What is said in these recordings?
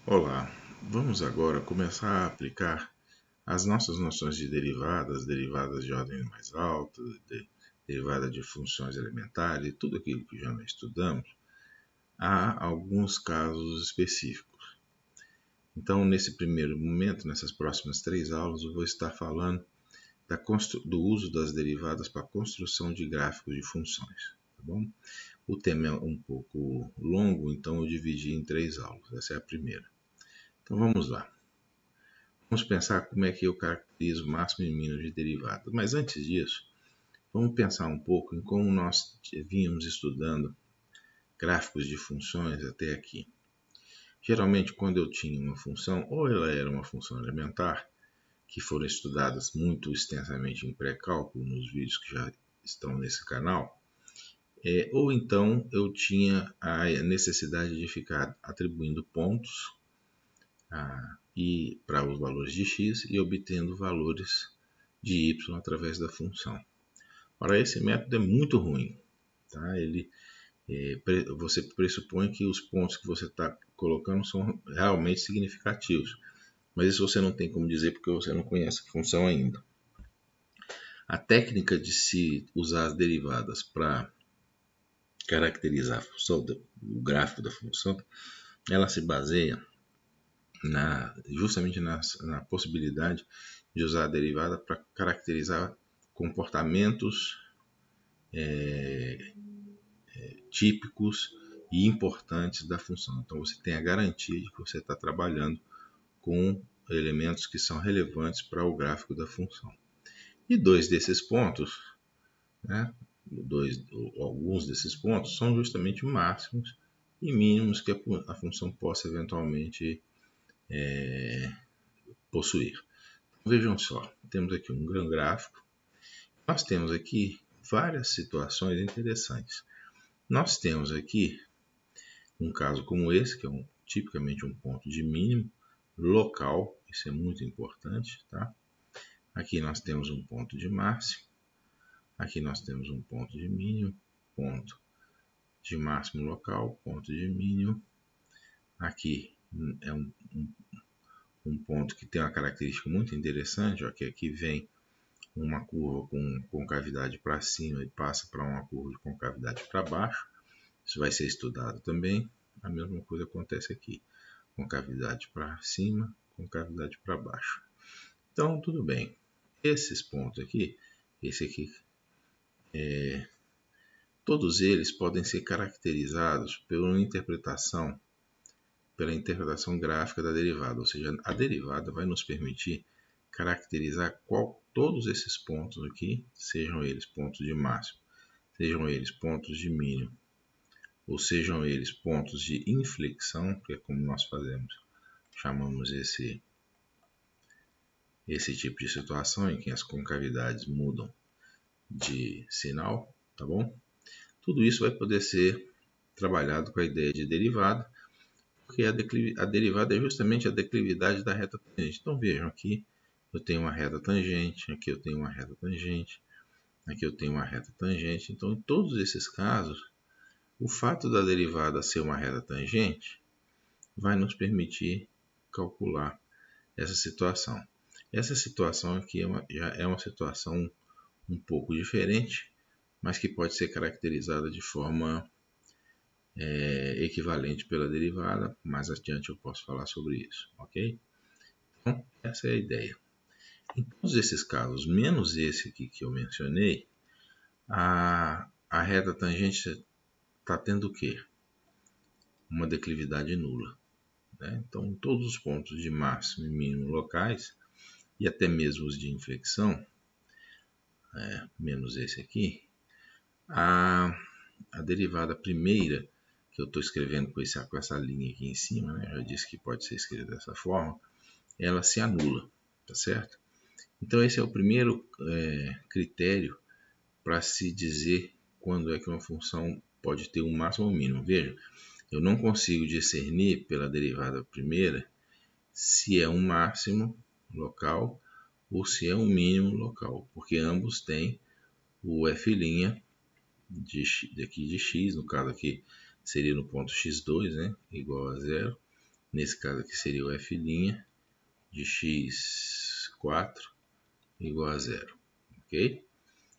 Olá, vamos agora começar a aplicar as nossas noções de derivadas, derivadas de ordem mais alta, derivada de funções elementares e tudo aquilo que já estudamos, a alguns casos específicos. Então, nesse primeiro momento, nessas próximas 3 aulas, eu vou estar falando do uso das derivadas para a construção de gráficos de funções. Tá bom? O tema é um pouco longo, então eu dividi em 3 aulas. Essa é a primeira. Então vamos lá. Vamos pensar como é que eu caracterizo máximo e mínimo de derivada. Mas antes disso, vamos pensar um pouco em como nós vínhamos estudando gráficos de funções até aqui. Geralmente, quando eu tinha uma função, ou ela era uma função elementar, que foram estudadas muito extensamente em pré-cálculo nos vídeos que já estão nesse canal, ou então eu tinha a necessidade de ficar atribuindo pontos e para os valores de x e obtendo valores de y através da função. Ora, esse método é muito ruim. Tá? Você pressupõe que os pontos que você está colocando são realmente significativos, mas isso você não tem como dizer porque você não conhece a função ainda. A técnica de se usar as derivadas para caracterizar a função, o gráfico da função, ela se baseia justamente na possibilidade de usar a derivada para caracterizar comportamentos típicos e importantes da função. Então você tem a garantia de que você está trabalhando com elementos que são relevantes para o gráfico da função. E dois desses pontos, alguns desses pontos são justamente máximos e mínimos que a função possa eventualmente possuir. Vejam só, temos aqui um grande gráfico. Nós temos aqui várias situações interessantes. Nós temos aqui um caso como esse, que é tipicamente um ponto de mínimo local, isso é muito importante, tá? Aqui nós temos um ponto de máximo, aqui nós temos um ponto de mínimo, ponto de máximo local, ponto de mínimo. Aqui é um ponto que tem uma característica muito interessante, ó, que aqui vem uma curva com concavidade para cima e passa para uma curva de concavidade para baixo. Isso vai ser estudado também. A mesma coisa acontece aqui. Concavidade para cima, concavidade para baixo. Então, tudo bem. Esses pontos aqui, esse aqui, todos eles podem ser caracterizados pela interpretação gráfica da derivada. Ou seja, a derivada vai nos permitir caracterizar todos esses pontos aqui, sejam eles pontos de máximo, sejam eles pontos de mínimo, ou sejam eles pontos de inflexão, que é como nós chamamos esse tipo de situação em que as concavidades mudam de sinal, tá bom? Tudo isso vai poder ser trabalhado com a ideia de derivada, porque a derivada é justamente a declividade da reta tangente. Então vejam, aqui eu tenho uma reta tangente, aqui eu tenho uma reta tangente, aqui eu tenho uma reta tangente. Então, em todos esses casos, o fato da derivada ser uma reta tangente vai nos permitir calcular essa situação. Essa situação aqui já é uma situação um pouco diferente, mas que pode ser caracterizada de forma equivalente pela derivada. Mais adiante eu posso falar sobre isso, ok? Então, essa é a ideia. Em todos esses casos, menos esse aqui que eu mencionei, a reta tangente está tendo o quê? Uma declividade nula. Né? Então, todos os pontos de máximo e mínimo locais, e até mesmo os de inflexão, menos esse aqui, a derivada primeira, que eu estou escrevendo com essa linha aqui em cima, né? Já disse que pode ser escrita dessa forma, ela se anula, tá certo? Então esse é o primeiro critério para se dizer quando é que uma função pode ter um máximo ou um mínimo. Veja, eu não consigo discernir pela derivada primeira se é um máximo local ou se é um mínimo local, porque ambos têm o f' de x, no caso aqui seria no ponto x2, né, igual a zero, Nesse caso aqui seria o f' de x4 igual a zero, ok?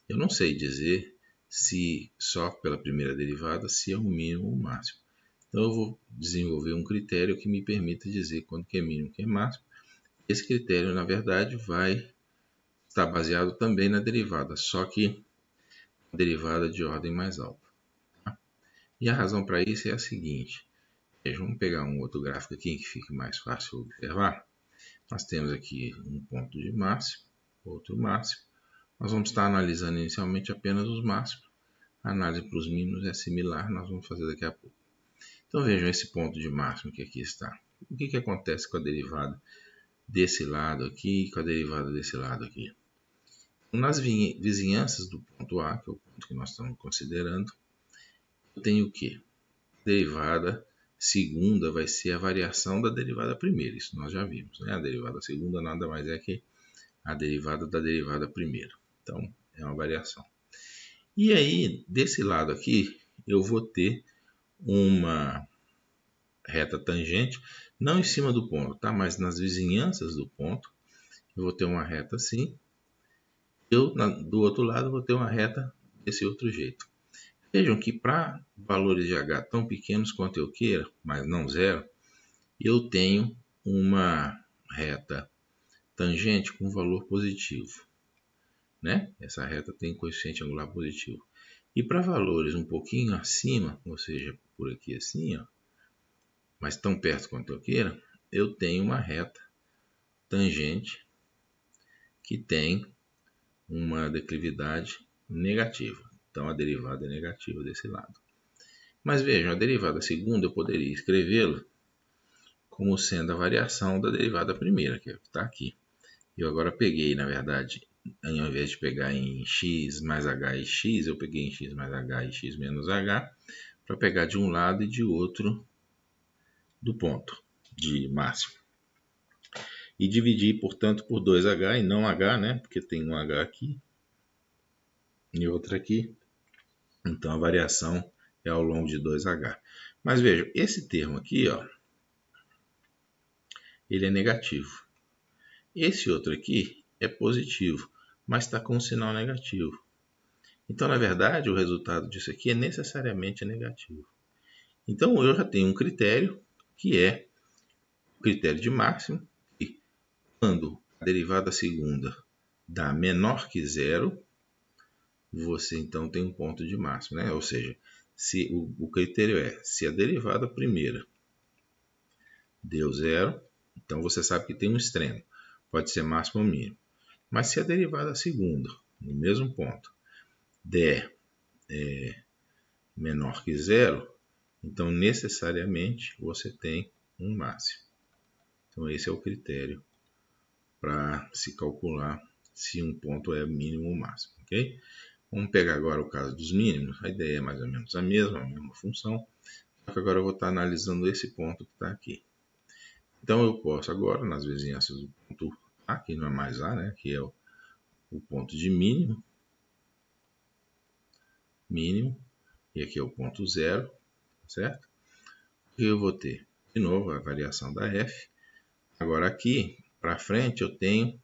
Eu não sei dizer se só pela primeira derivada se é o mínimo ou o máximo. Então eu vou desenvolver um critério que me permita dizer quando que é mínimo e que é máximo. Esse critério, na verdade, vai estar baseado também na derivada, só que a derivada de ordem mais alta. Tá? E a razão para isso é a seguinte. Vamos pegar um outro gráfico aqui que fique mais fácil observar. Nós temos aqui um ponto de máximo, outro máximo. Nós vamos estar analisando inicialmente apenas os máximos. A análise para os mínimos é similar, nós vamos fazer daqui a pouco. Então vejam esse ponto de máximo que aqui está. O que acontece com a derivada desse lado aqui e com a derivada desse lado aqui? Nas vizinhanças do ponto A, que é o ponto que nós estamos considerando, eu tenho o quê? A derivada segunda vai ser a variação da derivada primeira, isso nós já vimos, né? A derivada segunda nada mais é que a derivada da derivada primeira. Então, é uma variação. E aí, desse lado aqui, eu vou ter uma reta tangente, não em cima do ponto, tá? Mas nas vizinhanças do ponto, eu vou ter uma reta assim. Do outro lado, vou ter uma reta desse outro jeito. Vejam que para valores de h tão pequenos quanto eu queira, mas não zero, eu tenho uma reta tangente com valor positivo, né? Essa reta tem coeficiente angular positivo. E para valores um pouquinho acima, ou seja, por aqui assim, ó, mas tão perto quanto eu queira, eu tenho uma reta tangente que tem uma declividade negativa. Então a derivada é negativa desse lado. Mas vejam, a derivada segunda eu poderia escrevê-la como sendo a variação da derivada primeira, que está aqui. Eu agora peguei, na verdade, ao invés de pegar em x mais h e x, eu peguei em x mais h e x menos h, para pegar de um lado e de outro do ponto de máximo. E dividir, portanto, por 2h e não h, né? Porque tem um h aqui e outro aqui. Então a variação é ao longo de 2h. Mas vejam, esse termo aqui, ó, ele é negativo. Esse outro aqui é positivo, mas está com um sinal negativo. Então, na verdade, o resultado disso aqui é necessariamente negativo. Então, eu já tenho um critério, que é o critério de máximo, e quando a derivada segunda dá menor que zero, você então tem um ponto de máximo, né? Ou seja, se o critério é se a derivada primeira deu zero, então você sabe que tem um extremo, pode ser máximo ou mínimo. Mas se a derivada segunda, no mesmo ponto, der menor que zero, então necessariamente você tem um máximo. Então esse é o critério para se calcular se um ponto é mínimo ou máximo, ok? Vamos pegar agora o caso dos mínimos. A ideia é mais ou menos a mesma função, só que agora eu vou estar analisando esse ponto que está aqui. Então eu posso agora, nas vizinhanças do ponto A, que não é mais A, né, que é o ponto de mínimo, e aqui é o ponto zero, certo? E eu vou ter, de novo, a variação da f. Agora aqui, para frente, eu tenho,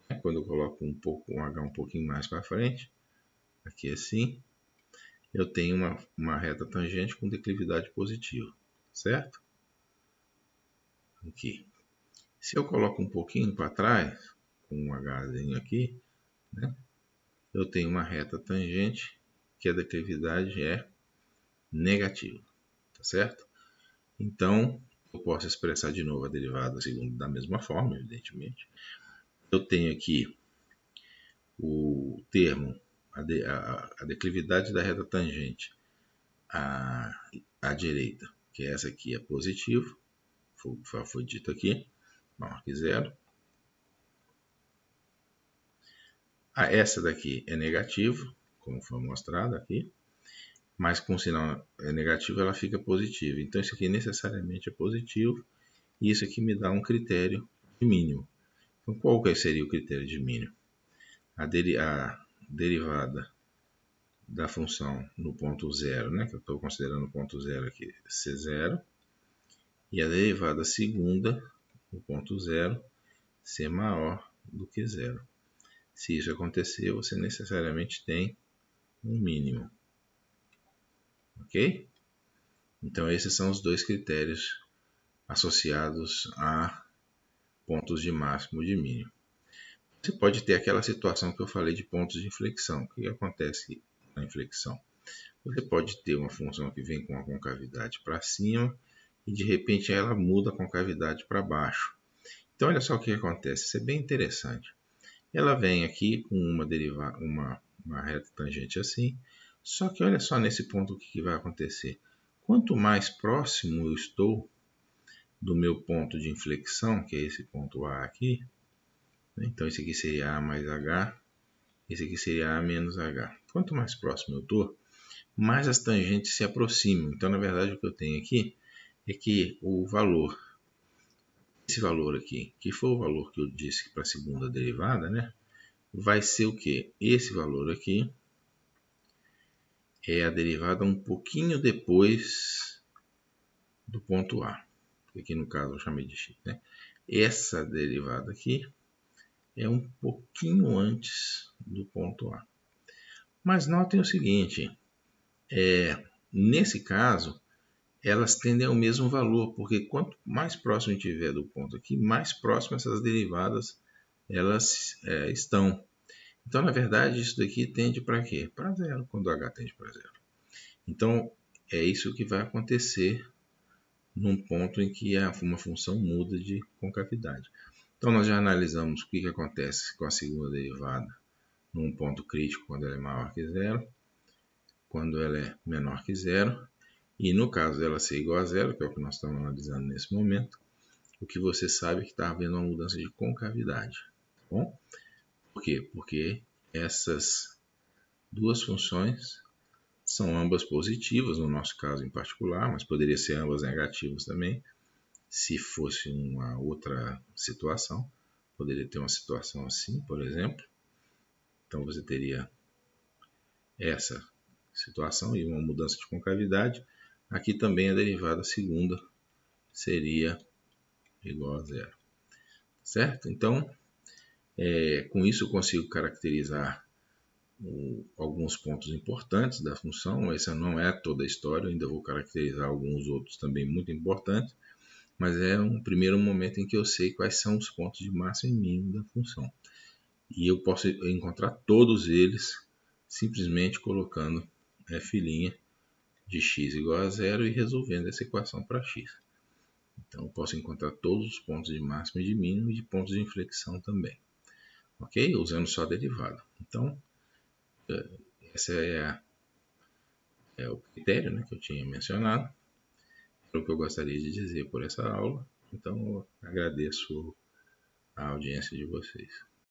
né, quando eu coloco um h um pouquinho mais para frente, aqui assim, eu tenho uma reta tangente com declividade positiva, certo? Aqui. Se eu coloco um pouquinho para trás, com um hzinho aqui, né, eu tenho uma reta tangente que a declividade é negativa, tá certo? Então, eu posso expressar de novo a derivada segunda da mesma forma, evidentemente. Eu tenho aqui o termo, a declividade da reta tangente à direita, que essa aqui é positivo, foi dito aqui, maior que zero. Essa daqui é negativo, como foi mostrado aqui, mas com sinal negativo ela fica positiva. Então isso aqui necessariamente é positivo, e isso aqui me dá um critério de mínimo. Então qual que seria o critério de mínimo? A derivada da função no ponto zero, né, que eu estou considerando o ponto zero aqui, C0, e a derivada segunda, no ponto zero, ser maior do que zero. Se isso acontecer, você necessariamente tem um mínimo. Ok? Então, esses são os dois critérios associados a pontos de máximo e de mínimo. Você pode ter aquela situação que eu falei de pontos de inflexão. O que acontece na inflexão? Você pode ter uma função que vem com a concavidade para cima e de repente ela muda a concavidade para baixo. Então olha só o que acontece, isso é bem interessante. Ela vem aqui com uma reta tangente assim, só que olha só nesse ponto o que vai acontecer. Quanto mais próximo eu estou do meu ponto de inflexão, que é esse ponto A aqui, então esse aqui seria A mais H, esse aqui seria A menos H. Quanto mais próximo eu estou, mais as tangentes se aproximam. Então, na verdade, o que eu tenho aqui é que o valor, esse valor aqui, que foi o valor que eu disse para a segunda derivada, né, vai ser o que? Esse valor aqui é a derivada um pouquinho depois do ponto A. Aqui no caso eu chamei de x. Né? Essa derivada aqui é um pouquinho antes do ponto A. Mas notem o seguinte, nesse caso, elas tendem ao mesmo valor, porque quanto mais próximo estiver do ponto aqui, mais próximo essas derivadas elas estão. Então, na verdade, isso daqui tende para quê? Para zero, quando h tende para zero. Então, é isso que vai acontecer num ponto em que uma função muda de concavidade. Então, nós já analisamos o que acontece com a segunda derivada num ponto crítico quando ela é maior que zero, quando ela é menor que zero, e no caso dela ser igual a zero, que é o que nós estamos analisando nesse momento, o que você sabe é que está havendo uma mudança de concavidade. Tá bom? Por quê? Porque essas duas funções são ambas positivas, no nosso caso em particular, mas poderia ser ambas negativas também, se fosse uma outra situação. Poderia ter uma situação assim, por exemplo. Então você teria essa situação e uma mudança de concavidade. Aqui também a derivada segunda seria igual a zero. Certo? Então, com isso eu consigo caracterizar alguns pontos importantes da função. Essa não é toda a história, eu ainda vou caracterizar alguns outros também muito importantes, mas é um primeiro momento em que eu sei quais são os pontos de máximo e mínimo da função. E eu posso encontrar todos eles simplesmente colocando f' de x igual a zero e resolvendo essa equação para x. Então eu posso encontrar todos os pontos de máximo e de mínimo e de pontos de inflexão também. Ok? Usando só a derivada. Então, esse é o critério, né, que eu tinha mencionado. É o que eu gostaria de dizer por essa aula. Então, eu agradeço a audiência de vocês.